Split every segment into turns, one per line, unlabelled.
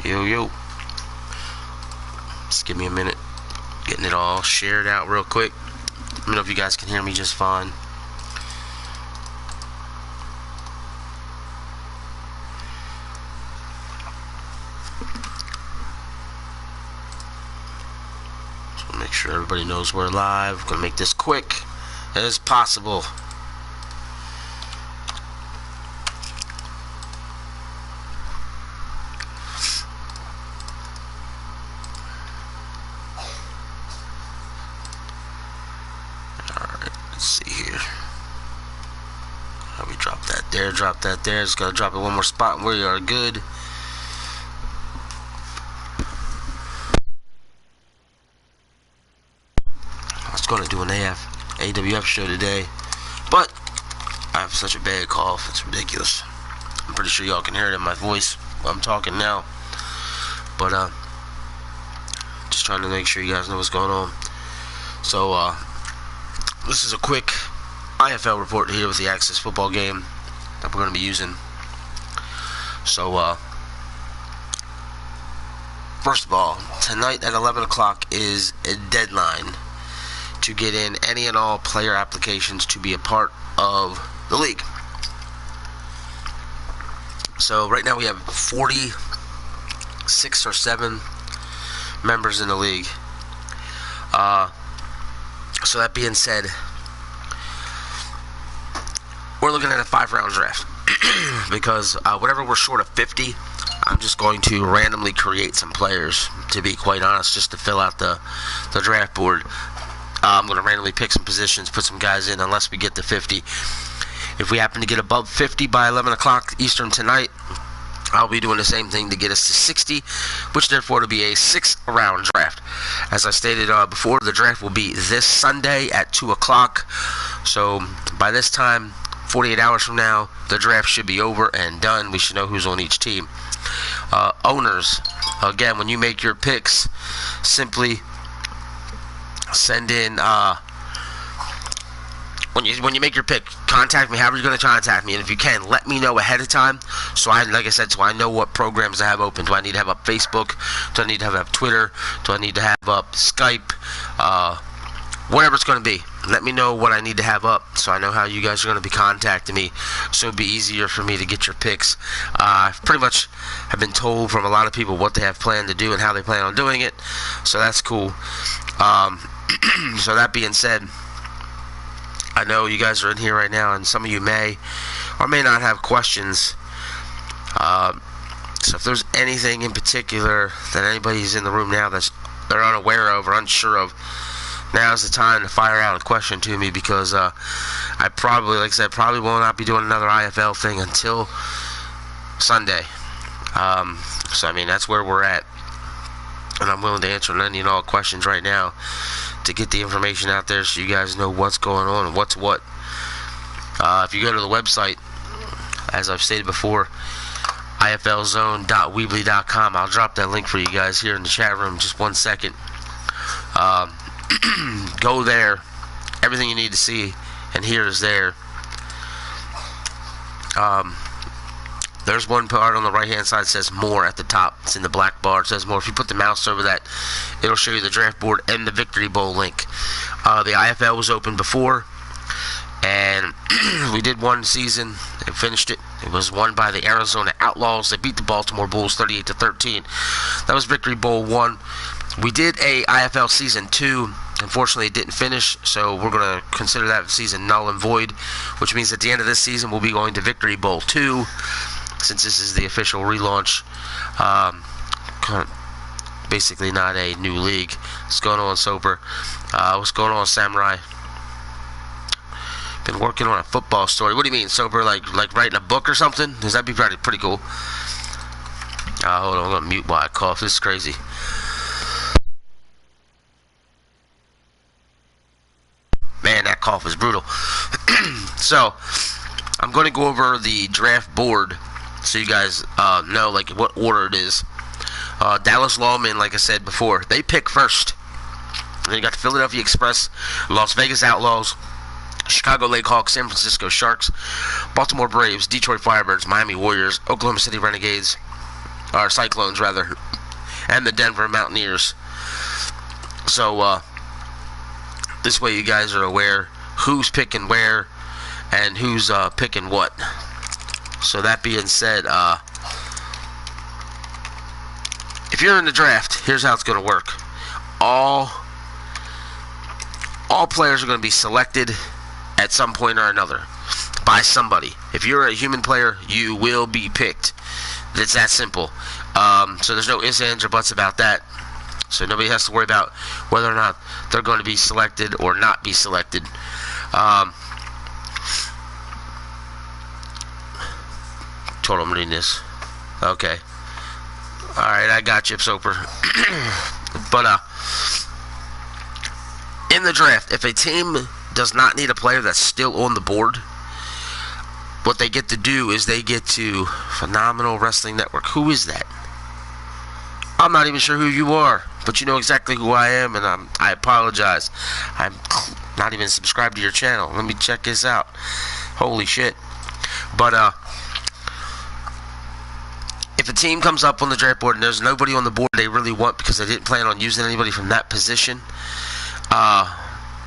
Yo, yo. Just give me a minute. Getting it all shared out real quick. Let me know if you guys can hear me just fine. So make sure everybody knows we're live. Gonna make this quick as possible. Drop that there. Just gotta drop it one more spot and we are good. I was gonna do an AWF show today, but I have such a bad cough, it's ridiculous. I'm pretty sure y'all can hear it in my voice while I'm talking now. But just trying to make sure you guys know what's going on. So this is a quick IFL report here with the Access football game that we're going to be using. So first of all, tonight at 11 o'clock is a deadline to get in any and all player applications to be a part of the league. So right now we have 46 or 7 members in the league. So that being said, we're looking at a 5-round draft because whenever we're short of 50, I'm just going to randomly create some players, to be quite honest, just to fill out the draft board. I'm going to randomly pick some positions, put some guys in unless we get to 50. If we happen to get above 50 by 11 o'clock Eastern tonight, I'll be doing the same thing to get us to 60, which therefore will be a 6-round draft. As I stated before, the draft will be this Sunday at 2 o'clock. So by this time, 48 hours from now, the draft should be over and done. We should know who's on each team. Owners, again, when you make your picks, simply send in, when you make your pick, contact me however you're going to contact me, and if you can, let me know ahead of time, so I know what programs I have open. Do I need to have up Facebook? Do I need to have up Twitter? Do I need to have up Skype? Whatever it's going to be, let me know what I need to have up so I know how you guys are going to be contacting me, so it'll be easier for me to get your picks. I pretty much have been told from a lot of people what they have planned to do and how they plan on doing it, so that's cool. So that being said, I know you guys are in here right now, and some of you may or may not have questions. So if there's anything in particular that anybody's in the room now that they're unaware of or unsure of, now's the time to fire out a question to me, because I probably, like I said, probably will not be doing another IFL thing until Sunday. So I mean, that's where we're at, and I'm willing to answer any and all questions right now to get the information out there so you guys know what's going on and what's what. If you go to the website, as I've stated before, iflzone.weebly.com, I'll drop that link for you guys here in the chat room. Just 1 second. Go there. Everything you need to see and hear is there. There's one part on the right hand side that says more at the top. It's in the black bar. It says more. If you put the mouse over that, it'll show you the draft board and the Victory Bowl link. The IFL was open before, and we did one season and finished it. It was won by the Arizona Outlaws. They beat the Baltimore Bulls 38-13. That was Victory Bowl 1. We did a IFL Season 2. Unfortunately, it didn't finish, so we're going to consider that season null and void, which means at the end of this season, we'll be going to Victory Bowl 2, since this is the official relaunch. Basically not a new league. What's going on, Soper? What's going on, Samurai? Been working on a football story. What do you mean, Soper? Like writing a book or something? Because that'd be pretty cool. Hold on, I'm going to mute while I cough. This is crazy. Man, that cough is brutal. So, I'm going to go over the draft board so you guys know like what order it is. Dallas Lawmen, like I said before, they pick first. Then you got the Philadelphia Express, Las Vegas Outlaws, Chicago Lake Hawks, San Francisco Sharks, Baltimore Braves, Detroit Firebirds, Miami Warriors, Oklahoma City Renegades, or Cyclones rather, and the Denver Mountaineers. So this way you guys are aware who's picking where and who's picking what. So that being said, if you're in the draft, here's how it's going to work. All players are going to be selected at some point or another by somebody. If you're a human player, you will be picked. It's that simple. So there's no ifs, ands, or buts about that. So nobody has to worry about whether or not they're going to be selected or not be selected. Total I'm reading this. Okay. Alright, I got you, Soper. But in the draft, if a team does not need a player that's still on the board, what they get to do is they get to Phenomenal Wrestling Network. Who is that? I'm not even sure who you are, but you know exactly who I am, and I apologize. I'm not even subscribed to your channel. Let me check this out. Holy shit. But if a team comes up on the draft board and there's nobody on the board they really want because they didn't plan on using anybody from that position,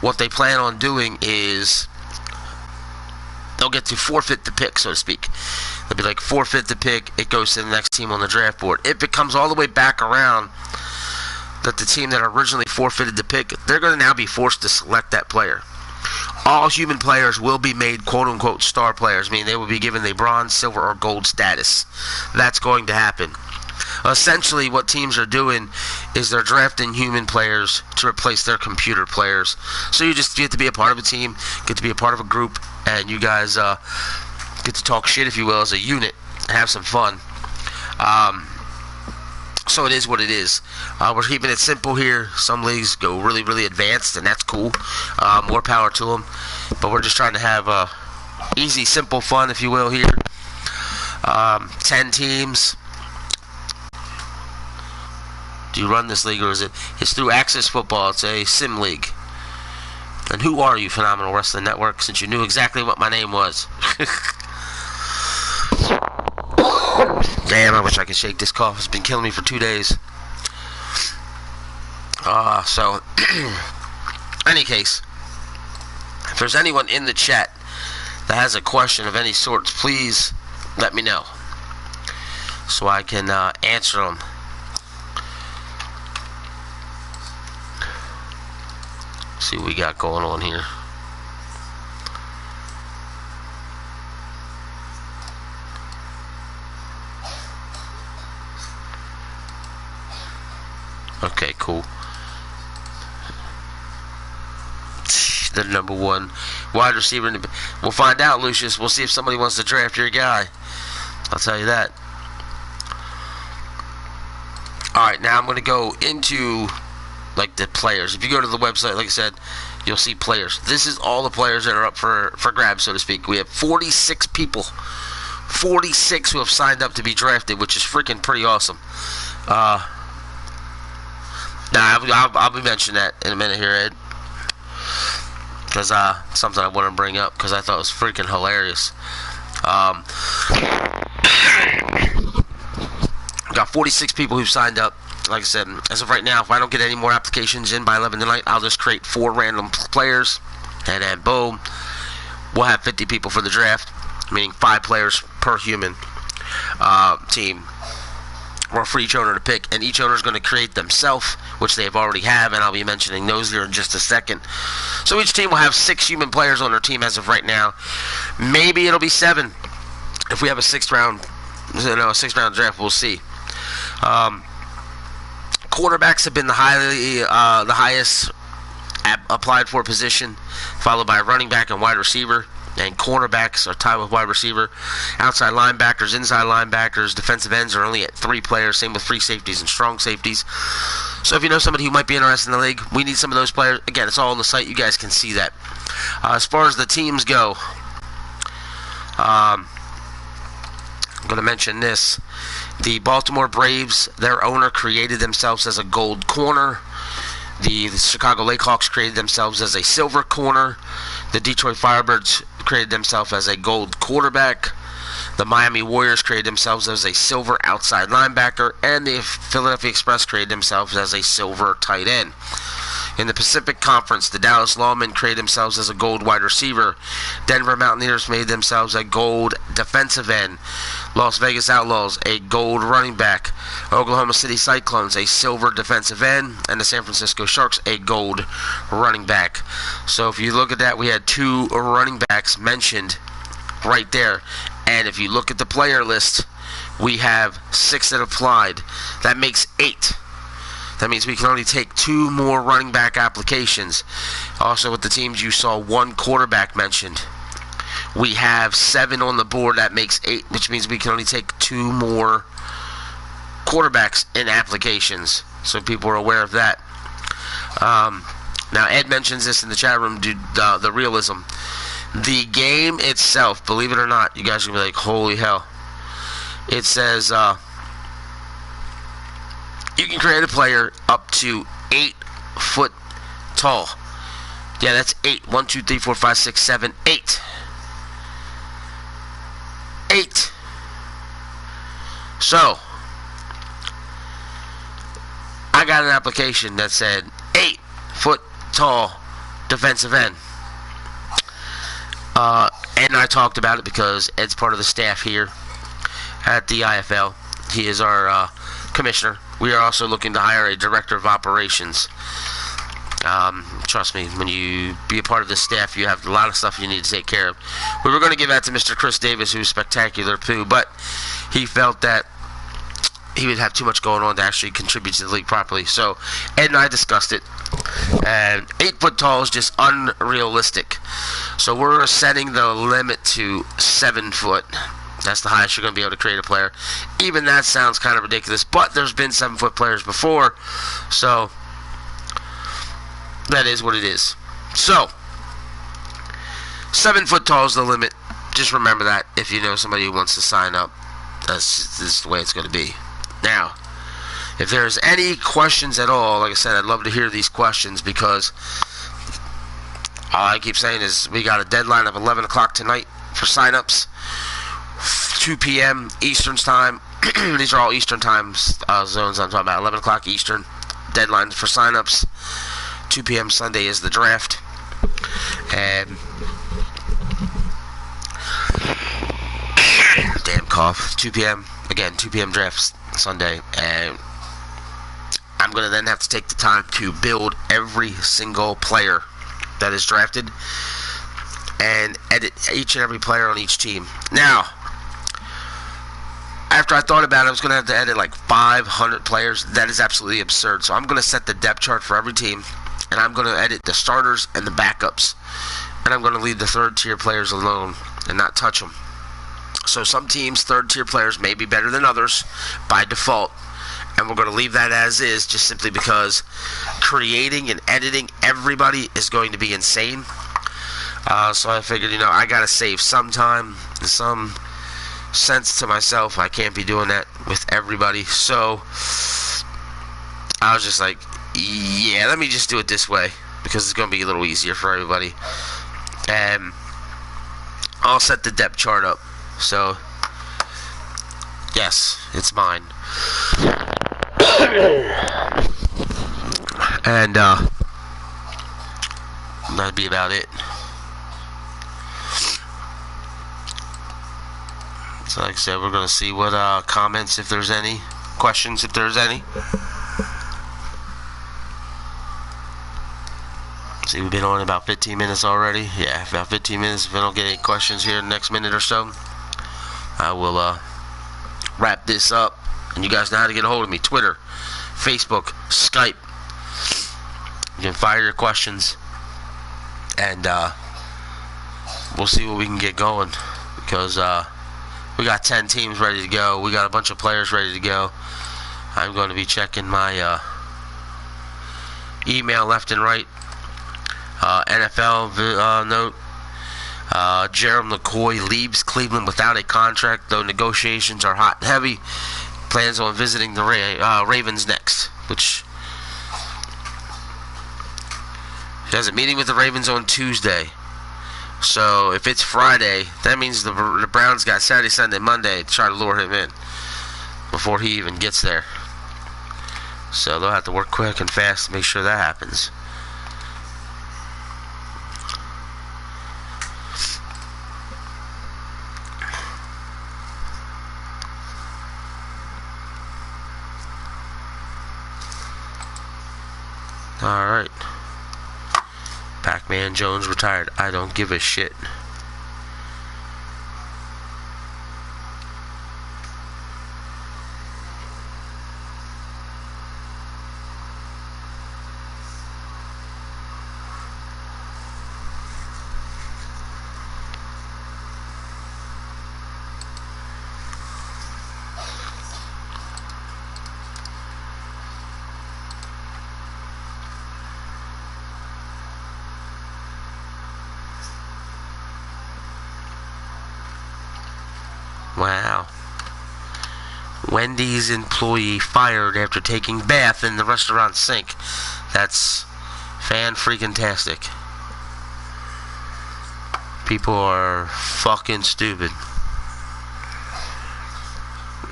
what they plan on doing is they'll get to forfeit the pick, so to speak. They'll be like, forfeit the pick, it goes to the next team on the draft board. If it comes all the way back around that the team that originally forfeited the pick, they're going to now be forced to select that player. All human players will be made quote-unquote star players, meaning they will be given the bronze, silver, or gold status. That's going to happen. Essentially, what teams are doing is they're drafting human players to replace their computer players. So you just get to be a part of a team, get to be a part of a group, and you guys get to talk shit, if you will, as a unit and have some fun. So it is what it is. We're keeping it simple here. Some leagues go really, really advanced, and that's cool. More power to them. But we're just trying to have easy, simple fun, if you will, here. 10 teams. Do you run this league, or is it? It's through Access Football. It's a sim league. And who are you, Phenomenal Wrestling Network, since you knew exactly what my name was? Damn, I wish I could shake this cough. It's been killing me for 2 days. So, any case, if there's anyone in the chat that has a question of any sorts, please let me know so I can answer them. See what we got going on here. Okay, cool. The number one wide receiver. We'll find out, Lucius. We'll see if somebody wants to draft your guy. I'll tell you that. Alright, now I'm going to go into like the players. If you go to the website, like I said, you'll see players. This is all the players that are up for grabs, so to speak. We have 46 people. 46 who have signed up to be drafted, which is freaking pretty awesome. I'll be mentioning that in a minute here, Ed. Because something I want to bring up because I thought it was freaking hilarious. We've got 46 people who've signed up. Like I said, as of right now, if I don't get any more applications in by 11 tonight, I'll just create 4 random players, and then boom, we'll have 50 people for the draft, meaning 5 players per human team, or for each owner to pick, and each owner is going to create themselves, which they already have, and I'll be mentioning those here in just a second. So each team will have 6 human players on their team as of right now. Maybe it'll be 7 if we have a 6th round, a 6th round draft. We'll see. Quarterbacks have been the highest applied for position, followed by running back and wide receiver. And cornerbacks are tied with wide receiver. Outside linebackers, inside linebackers, defensive ends are only at 3 players. Same with free safeties and strong safeties. So if you know somebody who might be interested in the league, we need some of those players. Again, it's all on the site. You guys can see that. As far as the teams go, I'm going to mention this. The Baltimore Braves, their owner created themselves as a gold corner. The Chicago Blackhawks created themselves as a silver corner. The Detroit Firebirds created themselves as a gold quarterback. The Miami Warriors created themselves as a silver outside linebacker, and the Philadelphia Express created themselves as a silver tight end. In the Pacific Conference, the Dallas Lawmen created themselves as a gold wide receiver. Denver Mountaineers made themselves a gold defensive end. Las Vegas Outlaws, a gold running back. Oklahoma City Cyclones, a silver defensive end. And the San Francisco Sharks, a gold running back. So if you look at that, we had 2 running backs mentioned right there. And if you look at the player list, we have 6 that applied. That makes 8. That means we can only take 2 more running back applications. Also, with the teams, you saw 1 quarterback mentioned. We have 7 on the board. That makes 8, which means we can only take 2 more quarterbacks in applications. So people are aware of that. Now, Ed mentions this in the chat room, the realism. The game itself, believe it or not, you guys are going to be like, holy hell. It says... you can create a player up to 8 foot tall. Yeah, that's 8. 1, 2, 3, 4, 5, 6, 7, 8. 8. So, I got an application that said 8 foot tall defensive end. Ed and I talked about it because Ed's part of the staff here at the IFL. He is our commissioner. We are also looking to hire a director of operations. Trust me, when you be a part of this staff, you have a lot of stuff you need to take care of. We were going to give that to Mr. Chris Davis, who's spectacular too, but he felt that he would have too much going on to actually contribute to the league properly. So Ed and I discussed it, and 8 foot tall is just unrealistic. So we're setting the limit to 7 foot. That's the highest you're going to be able to create a player. Even that sounds kind of ridiculous, but there's been 7 foot players before, so that is what it is. So 7 foot tall is the limit. Just remember that if you know somebody who wants to sign up. This is the way it's going to be. Now, if there's any questions at all, like I said, I'd love to hear these questions, because all I keep saying is we got a deadline of 11 o'clock tonight for sign-ups. 2 p.m. Eastern time. These are all Eastern time zones I'm talking about. 11 o'clock Eastern. Deadline for sign-ups. 2 p.m. Sunday is the draft. And damn cough. 2 p.m. Again, 2 p.m. draft Sunday. And I'm going to then have to take the time to build every single player that is drafted and edit each and every player on each team. Now, after I thought about it, I was going to have to edit like 500 players. That is absolutely absurd. So I'm going to set the depth chart for every team, and I'm going to edit the starters and the backups. And I'm going to leave the third-tier players alone and not touch them. So some teams, third-tier players, may be better than others by default. And we're going to leave that as is, just simply because creating and editing everybody is going to be insane. So I figured, I got to save some time and some sense to myself. I can't be doing that with everybody. So I was just like, yeah, let me just do it this way, because it's going to be a little easier for everybody. And I'll set the depth chart up. So, yes, it's mine. And that'd be about it. So like I said, we're going to see what comments, if there's any, questions, if there's any. See, we've been on about 15 minutes already. Yeah, about 15 minutes. If I don't get any questions here in the next minute or so, I will wrap this up. And you guys know how to get a hold of me. Twitter, Facebook, Skype. You can fire your questions. And we'll see what we can get going. Because we got 10 teams ready to go. We got a bunch of players ready to go. I'm going to be checking my email left and right. NFL note. Jerome McCoy leaves Cleveland without a contract, though negotiations are hot and heavy. Plans on visiting the Ravens next, which he has a meeting with the Ravens on Tuesday. So if it's Friday, that means the Browns got Saturday, Sunday, Monday to try to lure him in before he even gets there. So they'll have to work quick and fast to make sure that happens. Alright. Pac-Man Jones retired. I don't give a shit. Wow. Wendy's employee fired after taking bath in the restaurant sink. That's fan-freaking-tastic. People are fucking stupid.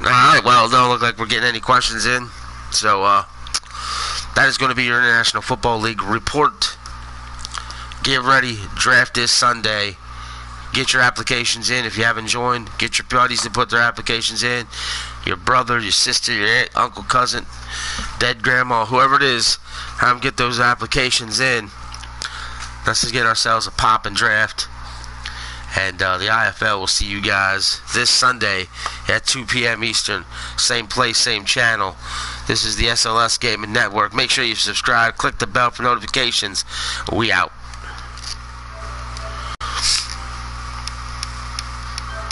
Alright, well, it don't look like we're getting any questions in. So, that is going to be your International Football League report. Get ready. Draft this Sunday. Get your applications in. If you haven't joined, get your buddies to put their applications in. Your brother, your sister, your aunt, uncle, cousin, dead grandma, whoever it is, have them get those applications in. Let's just get ourselves a poppin' draft. And the IFL will see you guys this Sunday at 2 p.m. Eastern. Same place, same channel. This is the SLS Gaming Network. Make sure you subscribe. Click the bell for notifications. We out.